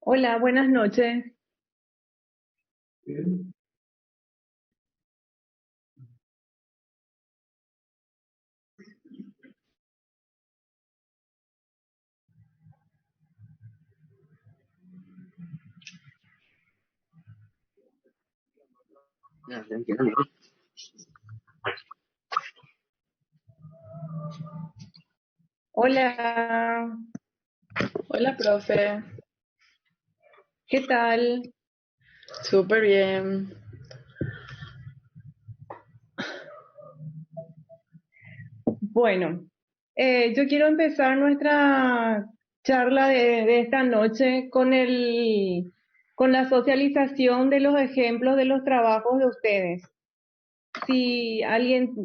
Hola, buenas noches. Ya, ya entiendo, ¿no? Hola, Hola, profe. ¿qué tal? Súper bien. Bueno, yo quiero empezar nuestra charla de esta noche con la socialización de los ejemplos de los trabajos de ustedes. Si alguien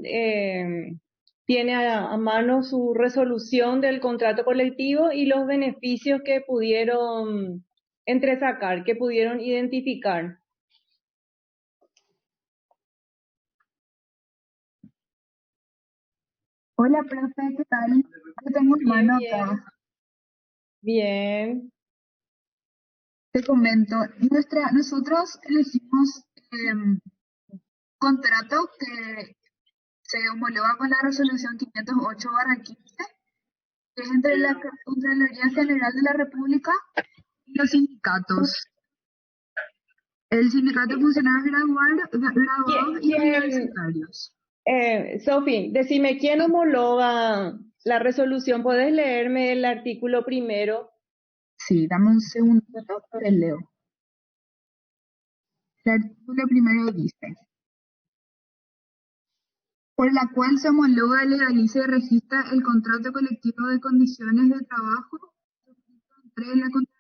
tiene a mano su resolución del contrato colectivo y los beneficios que pudieron entresacar, que pudieron identificar. Hola, profe, ¿qué tal? Yo tengo en Bien, mano bien, acá. bien. Te comento, nosotros elegimos contrato que se homologa con la resolución 508/15, que es entre la Contraloría General de la República y los sindicatos. El sindicato de funcionarios graduados y ¿Quién, universitarios. Sofi, decime, ¿quién homologa la resolución? ¿Puedes leerme el artículo primero? Sí, dame un segundo, te leo. El artículo primero dice: por la cual se homologa, legaliza y registra el contrato colectivo de condiciones de trabajo entre la Contraloría.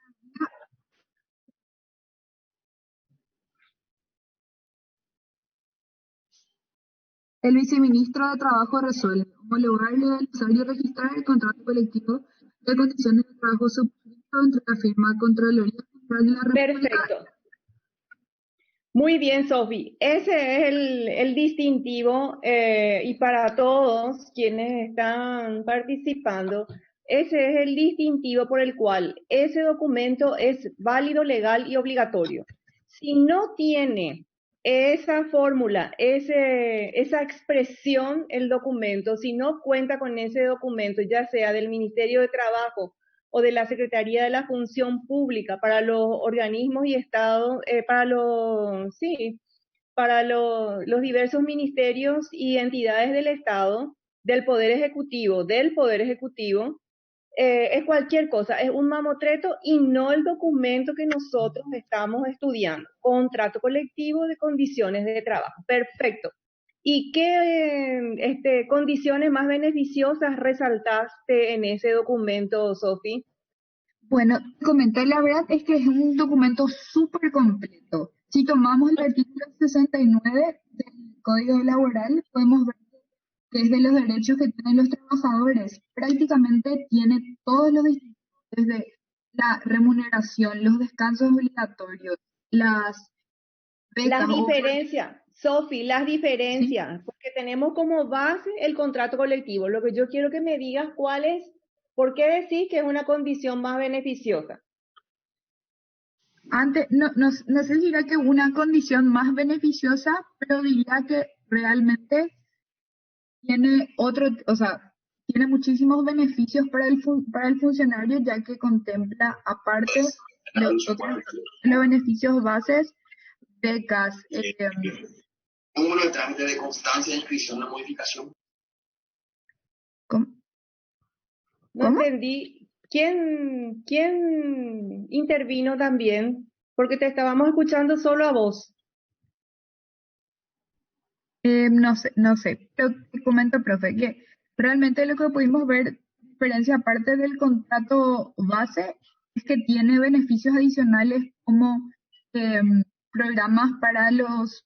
El viceministro de Trabajo resuelve homologar, legalizar y registrar el contrato colectivo de condiciones de trabajo suscrito entre la firma Contraloría General de la República. Perfecto. Muy bien, Sofi. Ese es el distintivo y para todos quienes están participando, ese es el distintivo por el cual ese documento es válido, legal y obligatorio. Si no tiene esa fórmula, esa expresión, el documento, si no cuenta con ese documento, ya sea del Ministerio de Trabajo, o de la Secretaría de la Función Pública para los organismos y estados, para los diversos ministerios y entidades del Estado, del Poder Ejecutivo, es cualquier cosa, es un mamotreto y no el documento que nosotros estamos estudiando, contrato colectivo de condiciones de trabajo. Perfecto. ¿Y qué condiciones más beneficiosas resaltaste en ese documento, Sofi? Bueno, comentar la verdad es que es un documento súper completo. Si tomamos el artículo 69 del Código Laboral, podemos ver que es de los derechos que tienen los trabajadores. Prácticamente tiene todos los distintos, desde la remuneración, los descansos obligatorios, las becas Las o diferencias, Sofi, las sí. diferencias, porque tenemos como base el contrato colectivo. Lo que yo quiero que me digas cuál es, por qué decís que es una condición más beneficiosa. Antes, no sé si diría que una condición más beneficiosa, pero diría que realmente tiene otro, o sea, tiene muchísimos beneficios para para el funcionario, ya que contempla, aparte, los beneficios bases, becas, Número de trámite de constancia, inscripción, la modificación. ¿cómo? No ¿Cómo? entendí. ¿Quién intervino también? Porque te estábamos escuchando solo a vos. No sé, pero te comento, profe, que realmente lo que pudimos ver, diferencia aparte del contrato base, es que tiene beneficios adicionales como programas para los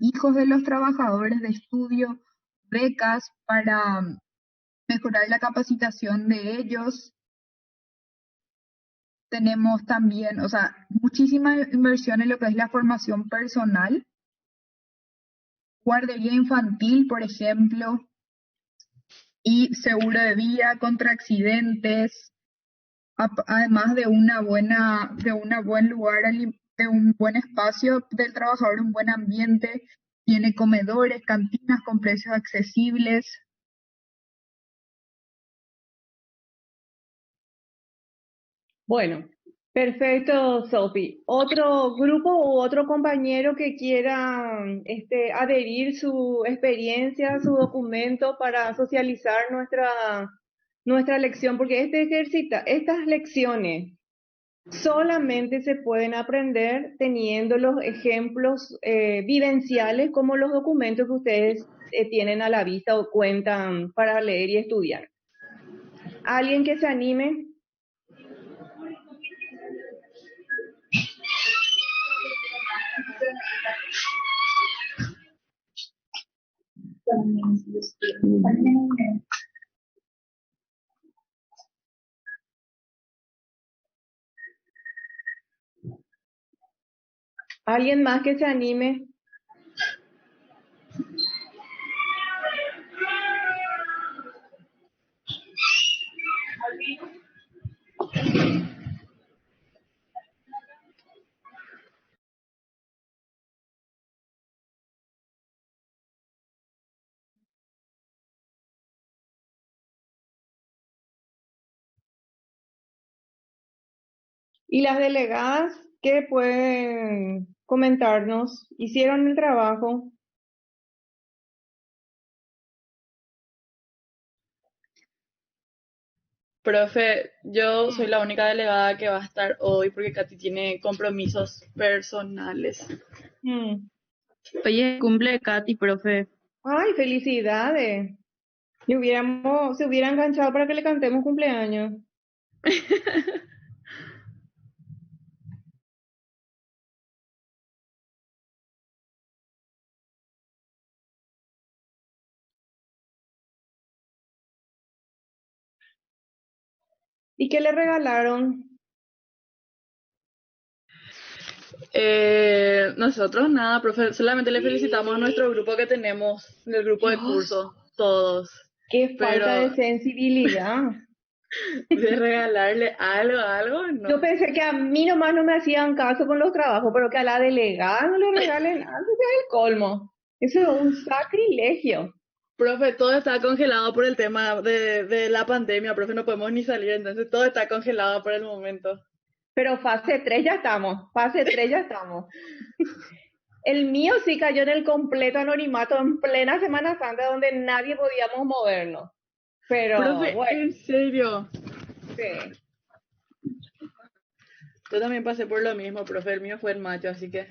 hijos de los trabajadores de estudio, becas para mejorar la capacitación de ellos. Tenemos también, o sea, muchísima inversión en lo que es la formación personal, guardería infantil, por ejemplo, y seguro de vida contra accidentes. además de de un buen lugar, de un buen espacio del trabajador, un buen ambiente, tiene comedores, cantinas con precios accesibles. Bueno, perfecto, Sophie. ¿Otro grupo u otro compañero que quiera adherir su experiencia, su documento para socializar nuestra lección? Porque estas lecciones solamente se pueden aprender teniendo los ejemplos vivenciales como los documentos que ustedes tienen a la vista o cuentan para leer y estudiar. ¿Alguien que se anime? ¿Alguien más que se anime? ¿Y las delegadas qué pueden comentarnos? ¿Hicieron el trabajo? Profe, yo soy la única delegada que va a estar hoy porque Katy tiene compromisos personales. Mm. Oye, cumple Katy, profe. ¡Ay, felicidades! Se hubiera enganchado para que le cantemos cumpleaños. ¿Y qué le regalaron? Nosotros nada, profe, solamente le felicitamos a nuestro grupo que tenemos, del grupo de Dios, curso, todos. qué falta de Pero sensibilidad. de regalarle algo, no. Yo pensé que a mí nomás no me hacían caso con los trabajos, pero que a la delegada no le regalen algo, ya es el colmo. Eso es un sacrilegio. Profe, todo está congelado por el tema de la pandemia, profe, no podemos ni salir, entonces todo está congelado por el momento. Pero fase 3 ya estamos, fase 3 ya estamos. El mío sí cayó en el completo anonimato en plena Semana Santa donde nadie podíamos movernos. Pero Profe, bueno, en serio. sí. Yo también pasé por lo mismo, profe, el mío fue en mayo, así que...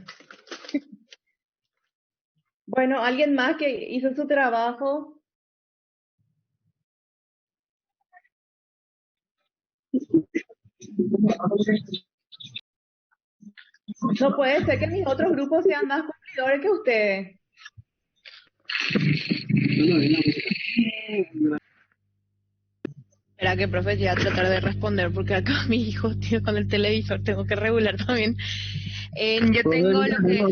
Bueno, ¿alguien más que hizo su trabajo? No puede ser que mis otros grupos sean más cumplidores que ustedes. Espera que profe ya tratar de responder porque acá mi hijo, tío, con el televisor tengo que regular también. Yo tengo lo que...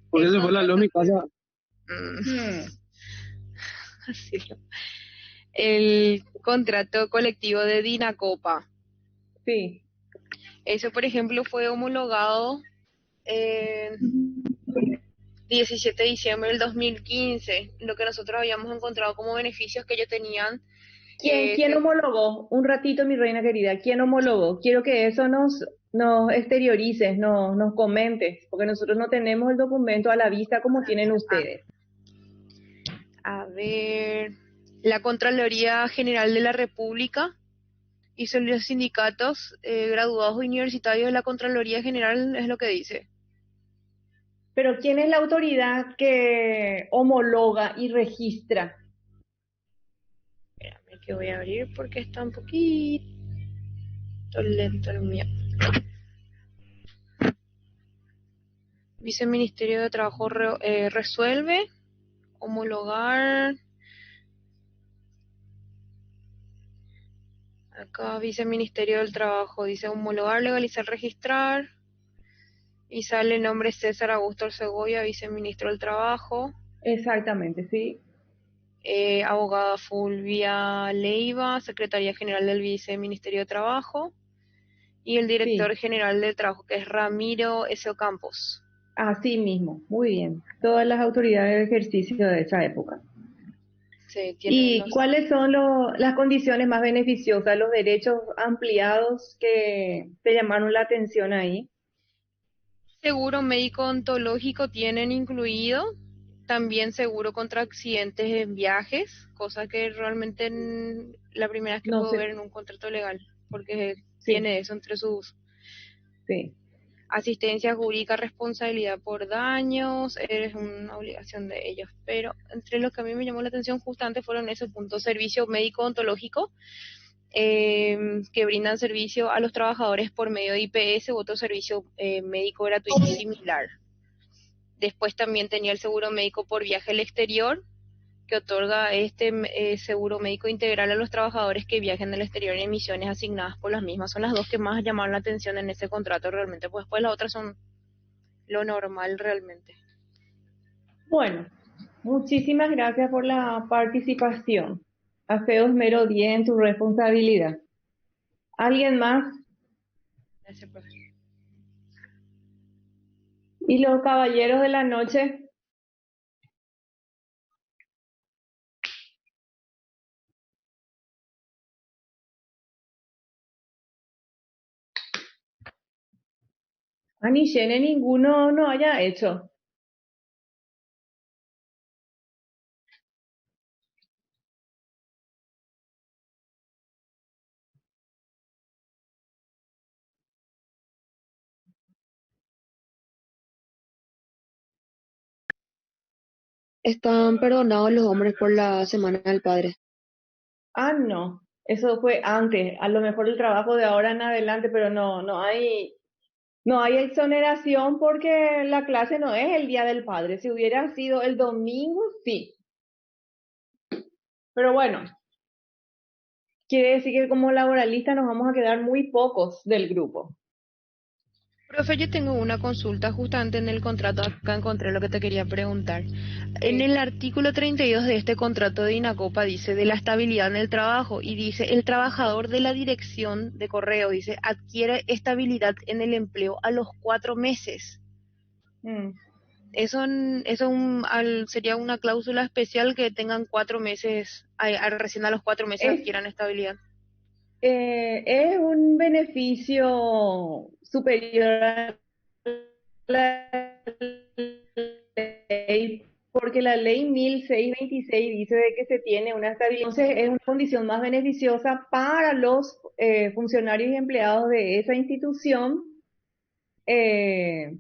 Por eso fue la luz mi casa. Así lo- El contrato colectivo de Dinacopa. Sí. Eso, por ejemplo, fue homologado el 17 de diciembre del 2015. Lo que nosotros habíamos encontrado como beneficios que ellos tenían. ¿Quién homologó? Un ratito, mi reina querida. ¿Quién homologó? Quiero que eso nos exteriorices, nos comentes, porque nosotros no tenemos el documento a la vista como tienen ustedes. A ver, la Contraloría General de la República hizo los sindicatos graduados universitarios de la Contraloría General, es lo que dice. Pero ¿quién es la autoridad que homologa y registra? Espérame que voy a abrir porque está un poquito lento el mío. Viceministerio de Trabajo resuelve homologar. Acá Viceministerio del Trabajo dice homologar, legalizar, registrar. Y sale el nombre César Augusto Segovia, viceministro del Trabajo. Exactamente, sí. Abogada Fulvia Leiva, Secretaria General del Viceministerio de Trabajo, y el Director Sí, General de Trabajo, que es Ramiro S. Ocampos. así mismo, muy bien. Todas las autoridades de ejercicio de esa época. Se tienen ¿Y los cuáles son las condiciones más beneficiosas, los derechos ampliados que te llamaron la atención ahí? seguro médico ontológico tienen incluido, también seguro contra accidentes en viajes, cosa que realmente la primera vez que No puedo sé, ver en un contrato legal, porque sí, tiene eso entre sus sí. asistencia jurídica, responsabilidad por daños, es una obligación de ellos. Pero entre los que a mí me llamó la atención justamente fueron esos puntos: servicio médico ontológico, que brindan servicio a los trabajadores por medio de IPS u otro servicio médico gratuito similar. Después también tenía el seguro médico por viaje al exterior, que otorga seguro médico integral a los trabajadores que viajen al exterior en misiones asignadas por las mismas. Son las dos que más llamaron la atención en ese contrato realmente, pues después las otras son lo normal realmente. Bueno, muchísimas gracias por la participación. Hace mero día en tu responsabilidad. ¿Alguien más? Gracias, profe. ¿Y los caballeros de la noche? A ni Shene ninguno no haya hecho. Están perdonados los hombres por la Semana del Padre. Ah, no. Eso fue antes. A lo mejor el trabajo de ahora en adelante, pero no hay exoneración porque la clase no es el Día del Padre. Si hubiera sido el domingo, sí. Pero bueno, quiere decir que como laboralistas nos vamos a quedar muy pocos del grupo. Profe, yo tengo una consulta justamente en el contrato, acá encontré lo que te quería preguntar. En Sí. el artículo 32 de este contrato de INACOPA dice de la estabilidad en el trabajo y dice el trabajador de la dirección de correo, dice, adquiere estabilidad en el empleo a los 4 meses. Mm. Sería una cláusula especial que tengan 4 meses, recién a los 4 meses Es, adquieran estabilidad. es un beneficio superior a la ley, porque la ley 1626 dice de que se tiene una estabilidad. Entonces es una condición más beneficiosa para los funcionarios y empleados de esa institución, eh,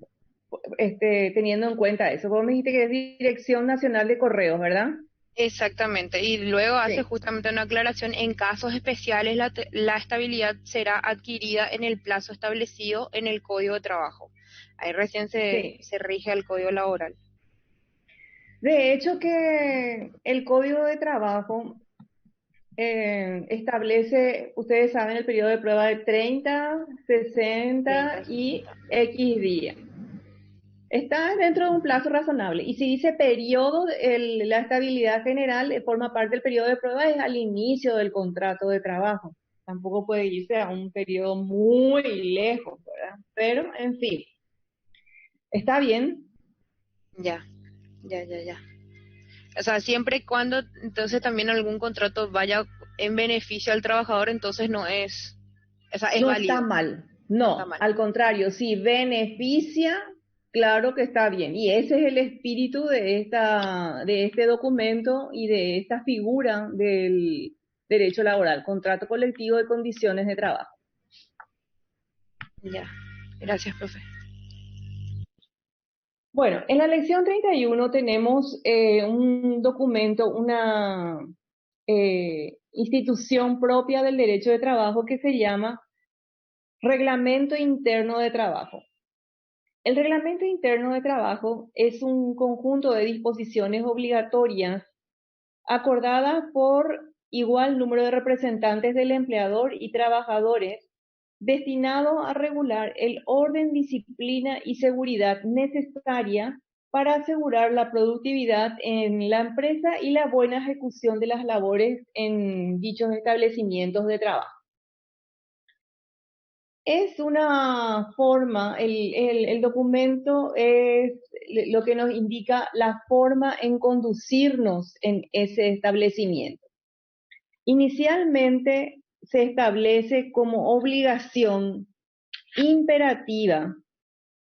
teniendo en cuenta eso. Vos me dijiste que es Dirección Nacional de Correos, ¿verdad? Exactamente, y luego hace Sí, justamente una aclaración: en casos especiales la estabilidad será adquirida en el plazo establecido en el Código de Trabajo. Ahí recién sí. se rige el Código Laboral. De hecho que el Código de Trabajo establece, ustedes saben, el periodo de prueba de 30, 60 30, y 60. X días. Está dentro de un plazo razonable. Y si dice periodo, la estabilidad general forma parte del periodo de prueba, es al inicio del contrato de trabajo. Tampoco puede irse a un periodo muy lejos, ¿verdad? Pero, en fin, está bien. Ya, ya. O sea, siempre y cuando entonces también algún contrato vaya en beneficio al trabajador, entonces no es, o sea, es No está válido, mal. no está No, mal. al contrario, si beneficia, claro que está bien. Y ese es el espíritu de este documento y de esta figura del derecho laboral, contrato colectivo de condiciones de trabajo. Ya, gracias, profe. Bueno, en la lección 31 tenemos un documento, una institución propia del derecho de trabajo que se llama Reglamento Interno de Trabajo. El Reglamento Interno de Trabajo es un conjunto de disposiciones obligatorias acordadas por igual número de representantes del empleador y trabajadores, destinado a regular el orden, disciplina y seguridad necesaria para asegurar la productividad en la empresa y la buena ejecución de las labores en dichos establecimientos de trabajo. Es una forma, el documento es lo que nos indica la forma en conducirnos en ese establecimiento. Inicialmente se establece como obligación imperativa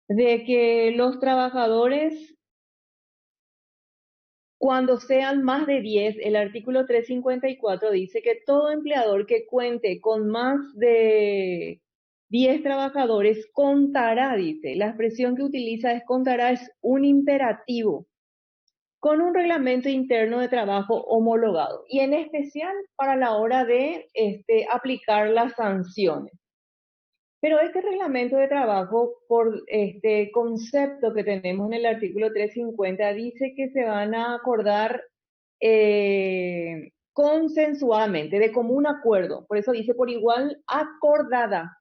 de que los trabajadores, cuando sean más de 10, el artículo 354 dice que todo empleador que cuente con más de 10 trabajadores contará, dice, la expresión que utiliza es contará, es un imperativo, con un reglamento interno de trabajo homologado, y en especial para la hora de aplicar las sanciones. Pero este reglamento de trabajo, por este concepto que tenemos en el artículo 350, dice que se van a acordar consensuadamente, de común acuerdo. Por eso dice por igual acordada.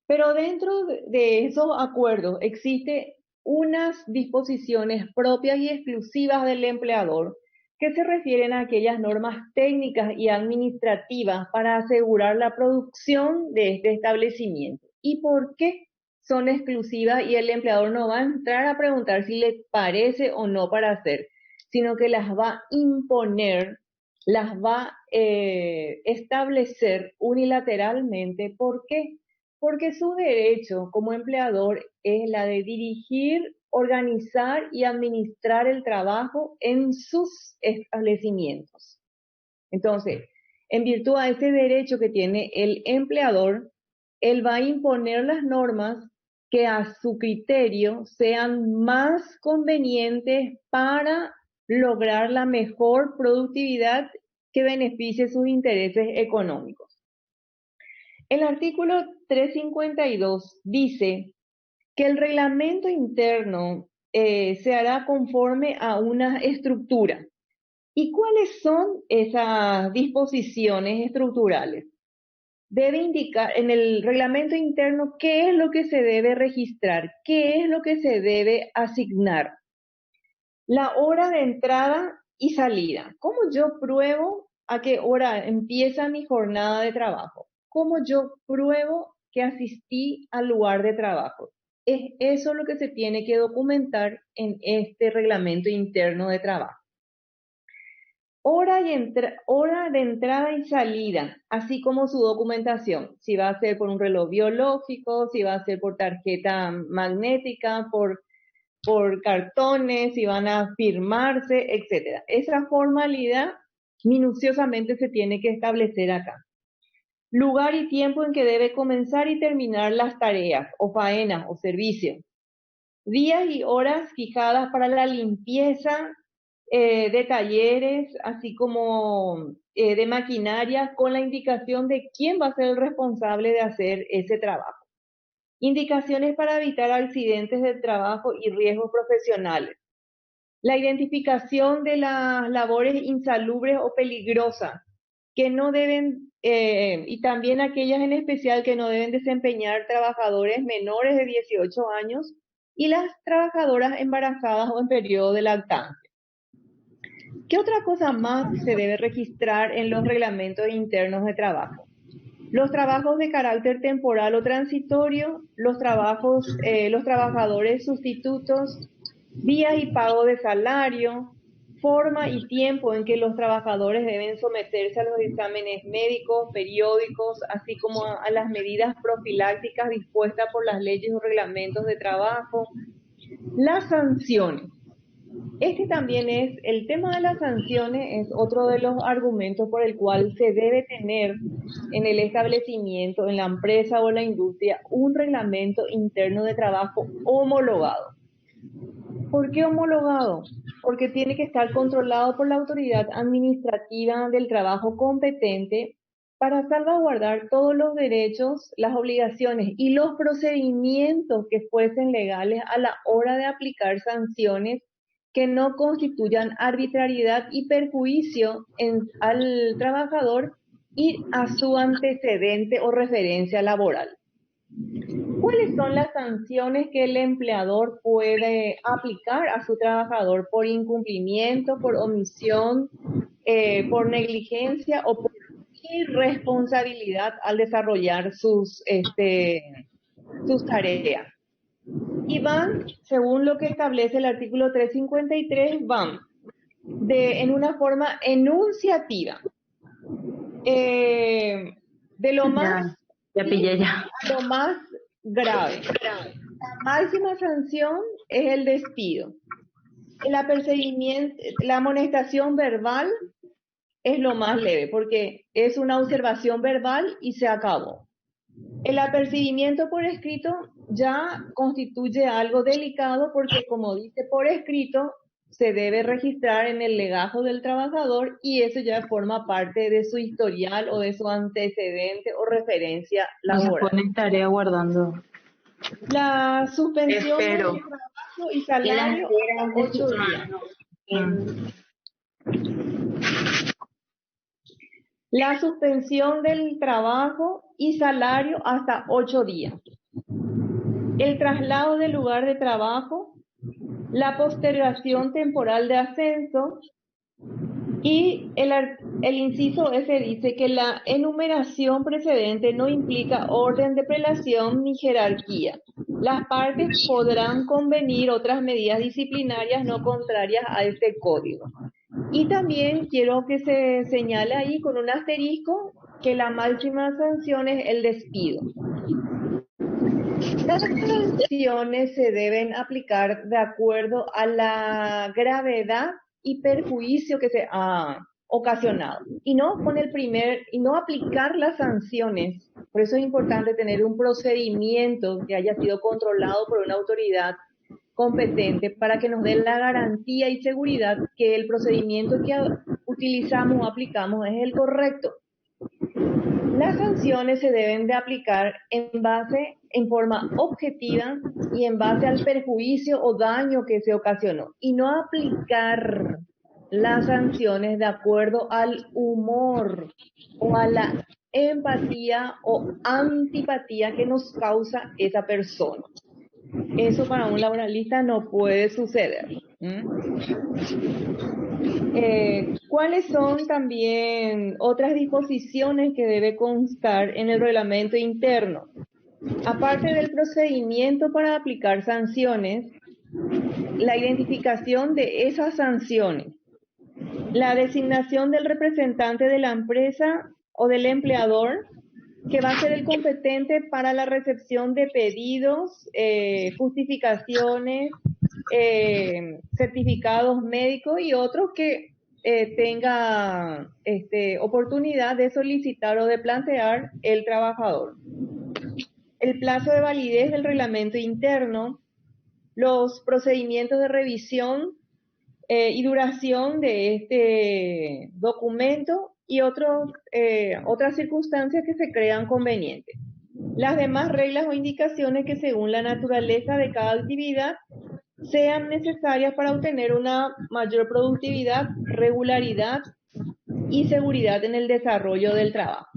Pero dentro de esos acuerdos existe unas disposiciones propias y exclusivas del empleador que se refieren a aquellas normas técnicas y administrativas para asegurar la producción de este establecimiento. ¿Y por qué son exclusivas y el empleador no va a entrar a preguntar si le parece o no para hacer, sino que las va a imponer, las va a establecer unilateralmente? ¿Por qué? Porque su derecho como empleador es la de dirigir, organizar y administrar el trabajo en sus establecimientos. Entonces, en virtud de ese derecho que tiene el empleador, él va a imponer las normas que a su criterio sean más convenientes para lograr la mejor productividad que beneficie sus intereses económicos. El artículo 352 dice que el reglamento interno se hará conforme a una estructura. ¿Y cuáles son esas disposiciones estructurales? Debe indicar en el reglamento interno qué es lo que se debe registrar, qué es lo que se debe asignar. La hora de entrada y salida. ¿Cómo yo pruebo a qué hora empieza mi jornada de trabajo? ¿Cómo yo pruebo que asistí al lugar de trabajo? Es eso lo que se tiene que documentar en este reglamento interno de trabajo. Hora de entrada y salida, así como su documentación. Si va a ser por un reloj biológico, si va a ser por tarjeta magnética, por cartones, si van a firmarse, etc. Esa formalidad minuciosamente se tiene que establecer acá. Lugar y tiempo en que debe comenzar y terminar las tareas, o faenas, o servicios. Días y horas fijadas para la limpieza de talleres, así como de maquinaria, con la indicación de quién va a ser el responsable de hacer ese trabajo. Indicaciones para evitar accidentes del trabajo y riesgos profesionales. La identificación de las labores insalubres o peligrosas, que no deben, y también aquellas en especial que no deben desempeñar trabajadores menores de 18 años y las trabajadoras embarazadas o en periodo de lactancia. ¿Qué otra cosa más se debe registrar en los reglamentos internos de trabajo? Los trabajos de carácter temporal o transitorio, los trabajadores sustitutos, días y pago de salario, forma y tiempo en que los trabajadores deben someterse a los exámenes médicos, periódicos, así como a las medidas profilácticas dispuestas por las leyes o reglamentos de trabajo. Las sanciones. También el tema de las sanciones es otro de los argumentos por el cual se debe tener en el establecimiento, en la empresa o la industria, un reglamento interno de trabajo homologado. ¿Por qué homologado? Porque tiene que estar controlado por la autoridad administrativa del trabajo competente para salvaguardar todos los derechos, las obligaciones y los procedimientos que fuesen legales a la hora de aplicar sanciones que no constituyan arbitrariedad y perjuicio al trabajador y a su antecedente o referencia laboral. ¿Cuáles son las sanciones que el empleador puede aplicar a su trabajador por incumplimiento, por omisión, por negligencia o por irresponsabilidad al desarrollar sus tareas? Y van, según lo que establece el artículo 353, van en una forma enunciativa. De lo más Ya pillé ya. a lo más grave. La máxima sanción es el despido. El apercibimiento, la amonestación verbal es lo más leve, porque es una observación verbal y se acabó. El apercibimiento por escrito ya constituye algo delicado porque, como dice por escrito, se debe registrar en el legajo del trabajador y eso ya forma parte de su historial o de su antecedente o referencia laboral. Me estaré aguardando. La suspensión del trabajo y salario a 8 días. La suspensión del trabajo y salario hasta 8 días. El traslado del lugar de trabajo, la postergación temporal de ascenso y el inciso F dice que la enumeración precedente no implica orden de prelación ni jerarquía. Las partes podrán convenir otras medidas disciplinarias no contrarias a este código. Y también quiero que se señale ahí con un asterisco que la máxima sanción es el despido. Las sanciones se deben aplicar de acuerdo a la gravedad y perjuicio que se ha ocasionado y no aplicar las sanciones. Por eso es importante tener un procedimiento que haya sido controlado por una autoridad competente para que nos dé la garantía y seguridad que el procedimiento que utilizamos o aplicamos es el correcto. Las sanciones se deben de aplicar en forma objetiva y en base al perjuicio o daño que se ocasionó y no aplicar las sanciones de acuerdo al humor o a la empatía o antipatía que nos causa esa persona. Eso para un laboralista no puede suceder. ¿Cuáles son también otras disposiciones que debe constar en el reglamento interno? Aparte del procedimiento para aplicar sanciones, la identificación de esas sanciones, la designación del representante de la empresa o del empleador, que va a ser el competente para la recepción de pedidos, justificaciones, certificados médicos y otros que tenga oportunidad de solicitar o de plantear el trabajador. El plazo de validez del reglamento interno, los procedimientos de revisión y duración de este documento y otras circunstancias que se crean convenientes. Las demás reglas o indicaciones que según la naturaleza de cada actividad sean necesarias para obtener una mayor productividad, regularidad y seguridad en el desarrollo del trabajo.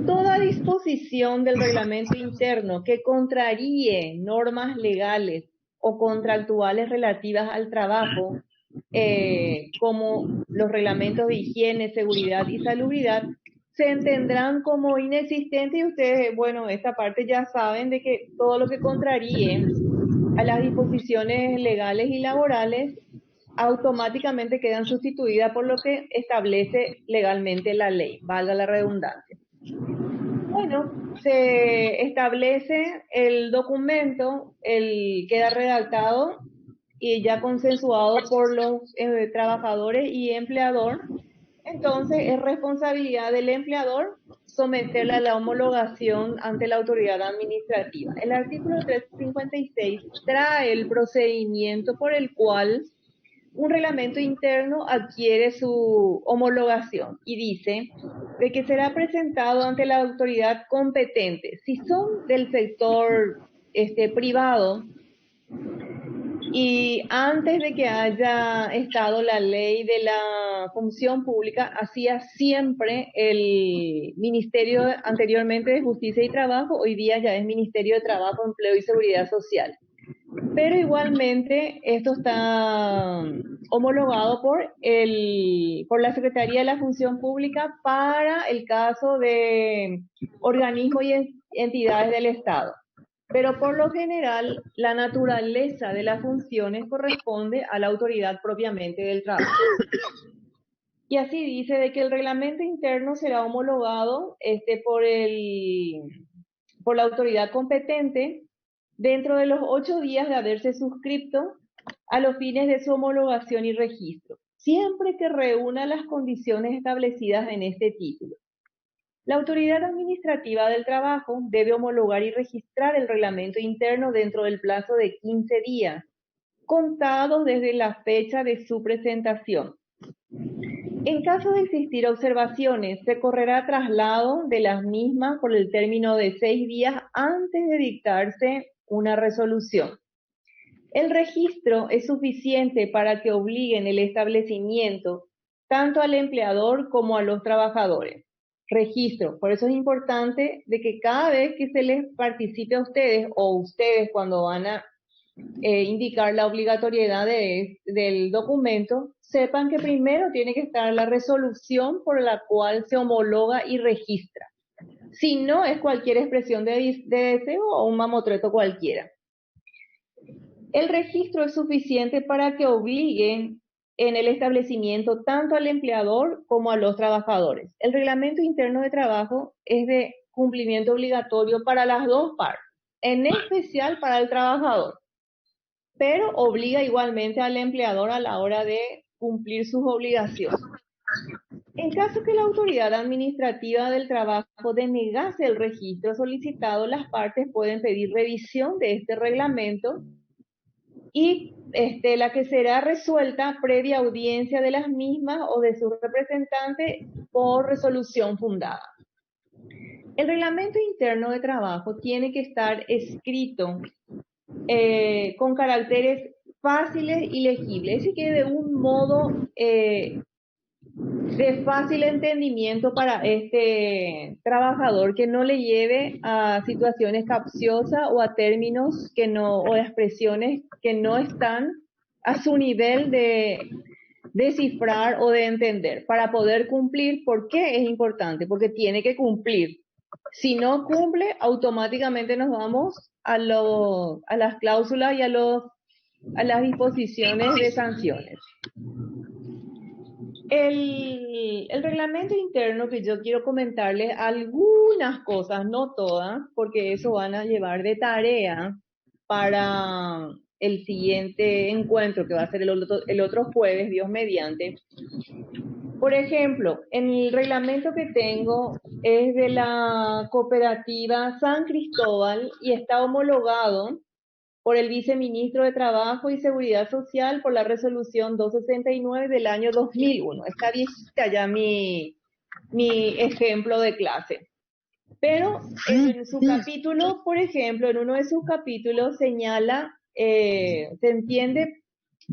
Toda disposición del reglamento interno que contraríe normas legales o contractuales relativas al trabajo, como los reglamentos de higiene, seguridad y salubridad, se entenderán como inexistentes y ustedes, bueno, esta parte ya saben de que todo lo que contraríe a las disposiciones legales y laborales automáticamente quedan sustituidas por lo que establece legalmente la ley, valga la redundancia. Bueno, se establece el documento, queda redactado y ya consensuado por los trabajadores y empleador. Entonces es responsabilidad del empleador someterla a la homologación ante la autoridad administrativa. El artículo 356 trae el procedimiento por el cual un reglamento interno adquiere su homologación y dice de que será presentado ante la autoridad competente. Si son del sector privado y antes de que haya estado la ley de la función pública, hacía siempre el Ministerio anteriormente de Justicia y Trabajo, hoy día ya es Ministerio de Trabajo, Empleo y Seguridad Social. Pero igualmente esto está homologado por la Secretaría de la Función Pública para el caso de organismos y entidades del Estado. Pero por lo general, la naturaleza de las funciones corresponde a la autoridad propiamente del trabajo. Y así dice de que el reglamento interno será homologado por la autoridad competente dentro de los 8 días de haberse suscrito a los fines de su homologación y registro, siempre que reúna las condiciones establecidas en este título. La autoridad administrativa del trabajo debe homologar y registrar el reglamento interno dentro del plazo de 15 días, contados desde la fecha de su presentación. En caso de existir observaciones, se correrá traslado de las mismas por el término de 6 días antes de dictarse una resolución. El registro es suficiente para que obliguen el establecimiento tanto al empleador como a los trabajadores. Registro, por eso es importante de que cada vez que se les participe a ustedes o ustedes cuando van a indicar la obligatoriedad del documento, sepan que primero tiene que estar la resolución por la cual se homologa y registra. Si no, es cualquier expresión de deseo o un mamotreto cualquiera. El registro es suficiente para que obliguen en el establecimiento tanto al empleador como a los trabajadores. El reglamento interno de trabajo es de cumplimiento obligatorio para las dos partes, en especial para el trabajador, pero obliga igualmente al empleador a la hora de cumplir sus obligaciones. En caso que la autoridad administrativa del trabajo denegase el registro solicitado, las partes pueden pedir revisión de este reglamento y la que será resuelta previa audiencia de las mismas o de su representante por resolución fundada. El reglamento interno de trabajo tiene que estar escrito con caracteres fáciles y legibles, así que de un modo de fácil entendimiento para este trabajador, que no le lleve a situaciones capciosas o a términos o a expresiones que no están a su nivel de descifrar o de entender, para poder cumplir. ¿Por qué es importante? Porque tiene que cumplir. Si no cumple, automáticamente nos vamos a las cláusulas y a las disposiciones de sanciones. El reglamento interno, que yo quiero comentarles algunas cosas, no todas, porque eso van a llevar de tarea para el siguiente encuentro, que va a ser el otro jueves, Dios mediante. Por ejemplo, en el reglamento que tengo es de la cooperativa San Cristóbal y está homologado por el viceministro de Trabajo y Seguridad Social por la resolución 269 del año 2001. Está viejita ya mi ejemplo de clase. Pero en su capítulo, por ejemplo, en uno de sus capítulos señala, se entiende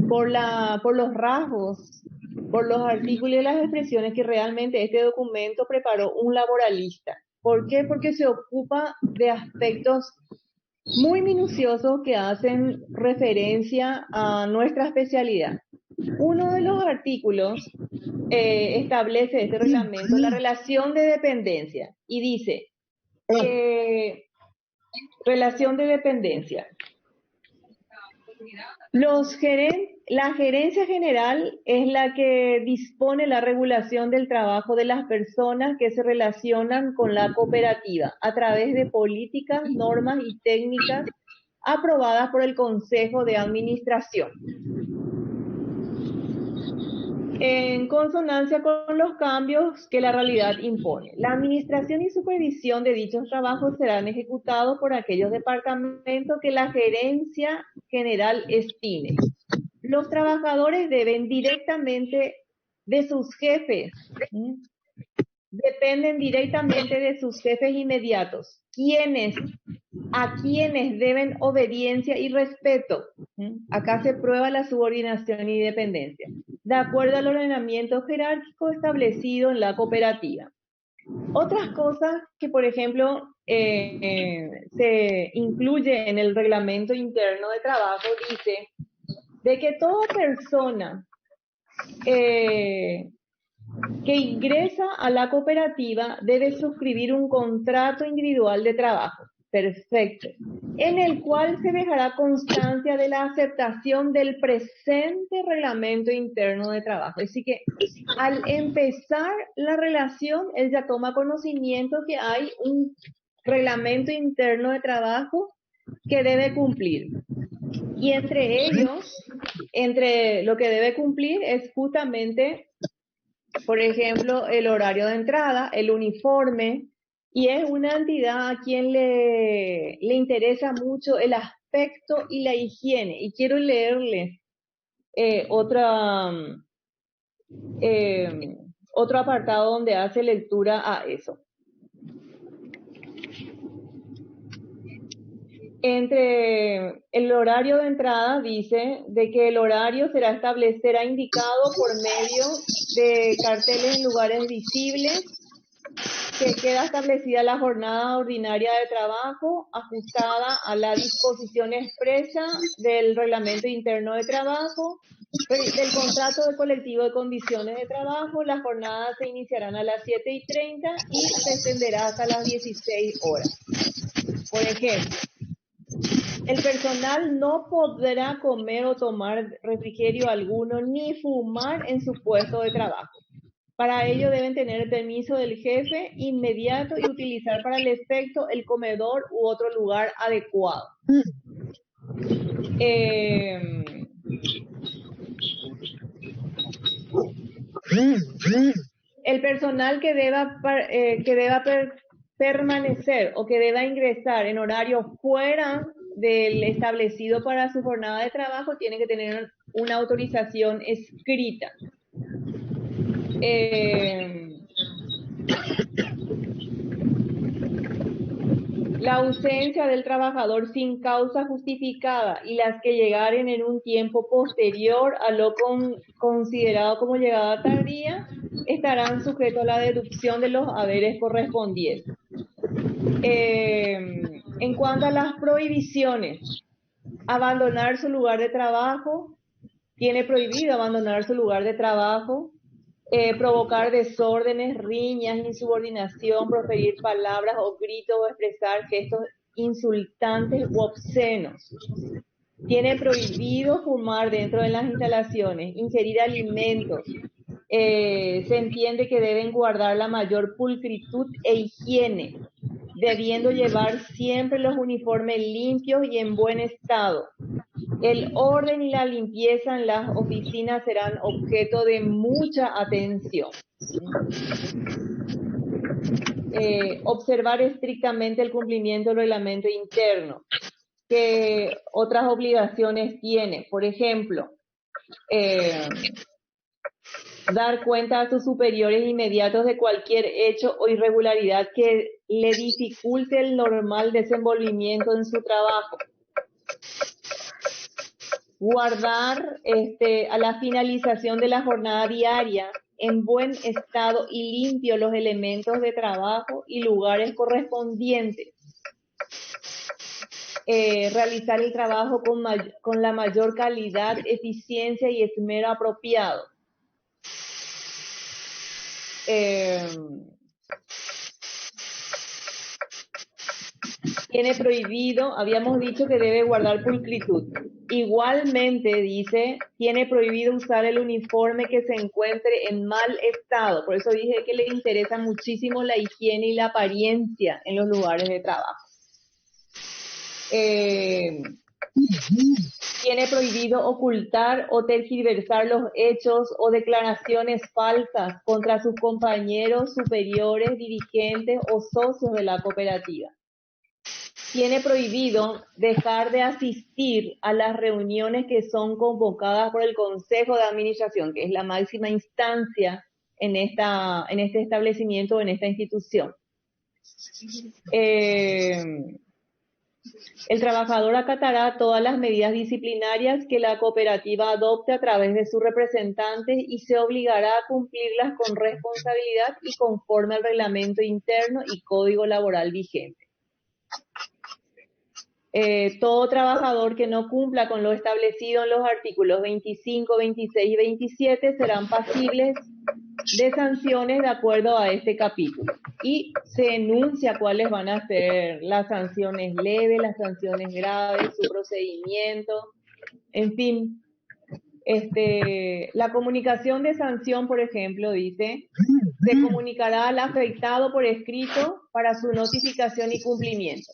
por los rasgos, por los artículos y las expresiones, que realmente este documento preparó un laboralista. ¿Por qué? Porque se ocupa de aspectos muy minuciosos que hacen referencia a nuestra especialidad. Uno de los artículos establece este reglamento la relación de dependencia y dice relación de dependencia. La gerencia general es la que dispone la regulación del trabajo de las personas que se relacionan con la cooperativa a través de políticas, normas y técnicas aprobadas por el Consejo de Administración, en consonancia con los cambios que la realidad impone. La administración y supervisión de dichos trabajos serán ejecutados por aquellos departamentos que la gerencia general estime. Los trabajadores deben directamente de sus jefes, dependen directamente de sus jefes inmediatos, quienes a quienes deben obediencia y respeto. Acá se prueba la subordinación y dependencia, de acuerdo al ordenamiento jerárquico establecido en la cooperativa. Otras cosas que, por ejemplo, se incluye en el reglamento interno de trabajo, dice de que toda persona que ingresa a la cooperativa debe suscribir un contrato individual de trabajo, perfecto, en el cual se dejará constancia de la aceptación del presente reglamento interno de trabajo. Así que al empezar la relación, él ya toma conocimiento que hay un reglamento interno de trabajo que debe cumplir. Y entre ellos, entre lo que debe cumplir es justamente, por ejemplo, el horario de entrada, el uniforme, y es una entidad a quien le interesa mucho el aspecto y la higiene. Y quiero leerles otro apartado donde hace lectura a eso. Entre el horario de entrada dice de que el horario será indicado por medio de carteles en lugares visibles, que queda establecida la jornada ordinaria de trabajo ajustada a la disposición expresa del reglamento interno de trabajo, del contrato de colectivo de condiciones de trabajo. Las jornadas se iniciarán a las 7:30 y se extenderá hasta las 16 horas. Por ejemplo, el personal no podrá comer o tomar refrigerio alguno ni fumar en su puesto de trabajo. Para ello deben tener el permiso del jefe inmediato y utilizar para el efecto el comedor u otro lugar adecuado. El personal que deba permanecer o que deba ingresar en horario fuera del establecido para su jornada de trabajo tiene que tener una autorización escrita. La ausencia del trabajador sin causa justificada y las que llegaren en un tiempo posterior a lo considerado como llegada tardía estarán sujetos a la deducción de los haberes correspondientes. En cuanto a las prohibiciones, abandonar su lugar de trabajo, tiene prohibido abandonar su lugar de trabajo, provocar desórdenes, riñas, insubordinación, proferir palabras o gritos o expresar gestos insultantes u obscenos. Tiene prohibido fumar dentro de las instalaciones, ingerir alimentos. Se entiende que deben guardar la mayor pulcritud e higiene, debiendo llevar siempre los uniformes limpios y en buen estado. El orden y la limpieza en las oficinas serán objeto de mucha atención. Observar estrictamente el cumplimiento del reglamento interno. ¿Qué otras obligaciones tiene? Por ejemplo, dar cuenta a sus superiores inmediatos de cualquier hecho o irregularidad que le dificulte el normal desenvolvimiento en su trabajo. Guardar a la finalización de la jornada diaria en buen estado y limpio los elementos de trabajo y lugares correspondientes. Realizar el trabajo con la mayor calidad, eficiencia y esmero apropiado. Tiene prohibido, habíamos dicho que debe guardar pulcritud. Igualmente dice, tiene prohibido usar el uniforme que se encuentre en mal estado. Por eso dije que le interesa muchísimo la higiene y la apariencia en los lugares de trabajo. Tiene prohibido ocultar o tergiversar los hechos o declaraciones falsas contra sus compañeros, superiores, dirigentes o socios de la cooperativa. Tiene prohibido dejar de asistir a las reuniones que son convocadas por el Consejo de Administración, que es la máxima instancia en este establecimiento o en esta institución. El trabajador acatará todas las medidas disciplinarias que la cooperativa adopte a través de sus representantes y se obligará a cumplirlas con responsabilidad y conforme al reglamento interno y código laboral vigente. Todo trabajador que no cumpla con lo establecido en los artículos 25, 26 y 27 serán pasibles de sanciones de acuerdo a este capítulo. Y se enuncia cuáles van a ser las sanciones leves, las sanciones graves, su procedimiento, en fin. La comunicación de sanción, por ejemplo, dice, se comunicará al afectado por escrito para su notificación y cumplimiento.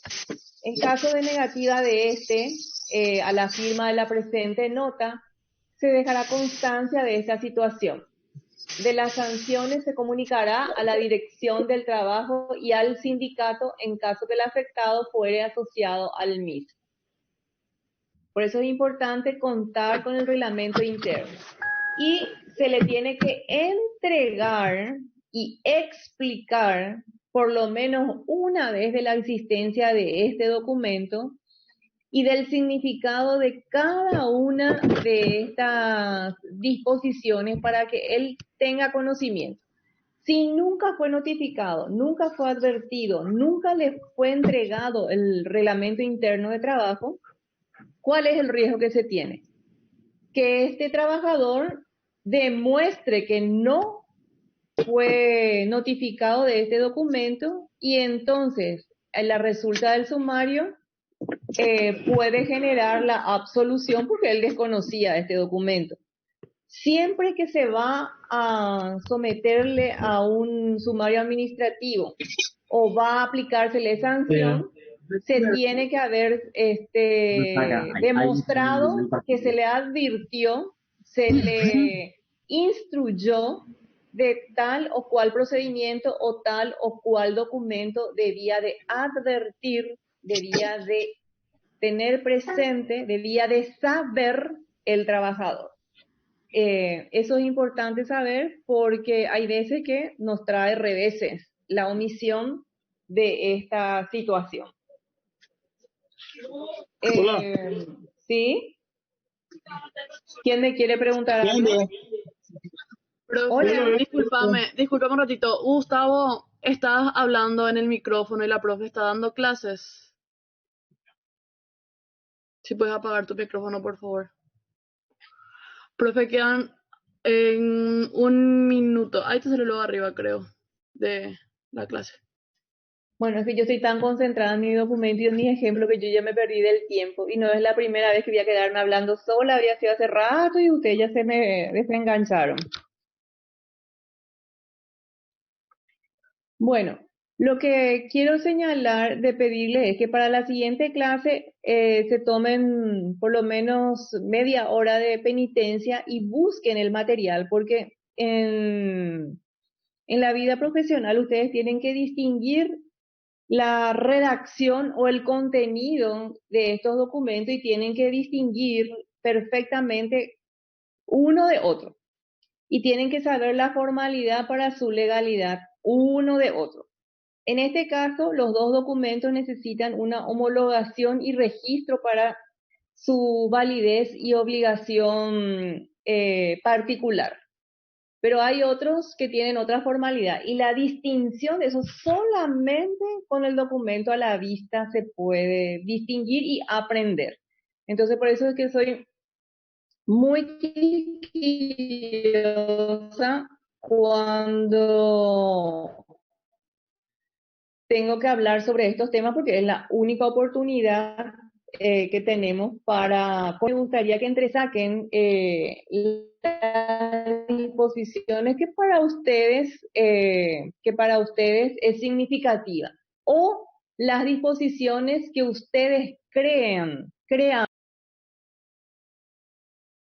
En caso de negativa de a la firma de la presente nota, se dejará constancia de esta situación. De las sanciones se comunicará a la dirección del trabajo y al sindicato en caso que el afectado fuere asociado al mismo. Por eso es importante contar con el reglamento interno. Y se le tiene que entregar y explicar por lo menos una vez de la existencia de este documento y del significado de cada una de estas disposiciones para que él tenga conocimiento. Si nunca fue notificado, nunca fue advertido, nunca le fue entregado el reglamento interno de trabajo, ¿cuál es el riesgo que se tiene? Que este trabajador demuestre que no fue notificado de este documento y entonces en la resulta del sumario puede generar la absolución porque él desconocía este documento. Siempre que se va a someterle a un sumario administrativo o va a aplicársele sanción, se tiene que haber demostrado que se le advirtió, se le instruyó de tal o cual procedimiento o tal o cual documento debía de advertir, debía de tener presente, debía de saber el trabajador. Eso es importante saber porque hay veces que nos trae reveses la omisión de esta situación. ¿Sí? ¿Quién me quiere preguntar algo? Profe, discúlpame un ratito. Gustavo, estabas hablando en el micrófono y la profe está dando clases. Si puedes apagar tu micrófono, por favor. Profe, quedan en 1 minuto. Ahí te sale luego arriba, creo, de la clase. Bueno, es que yo estoy tan concentrada en mi documento y en mis ejemplos que yo ya me perdí del tiempo. Y no es la primera vez que voy a quedarme hablando sola, había sido hace rato y ustedes ya se me desengancharon. Bueno, lo que quiero señalar de pedirles es que para la siguiente clase se tomen por lo menos media hora de penitencia y busquen el material, porque en la vida profesional ustedes tienen que distinguir la redacción o el contenido de estos documentos y tienen que distinguir perfectamente uno de otro. Y tienen que saber la formalidad para su legalidad uno de otro. En este caso, los dos documentos necesitan una homologación y registro para su validez y obligación particular. Pero hay otros que tienen otra formalidad y la distinción de eso solamente con el documento a la vista se puede distinguir y aprender. Entonces, por eso es que soy muy quisquillosa cuando tengo que hablar sobre estos temas porque es la única oportunidad que tenemos para... Me gustaría que entresaquen las disposiciones que para ustedes es significativa o las disposiciones que ustedes crean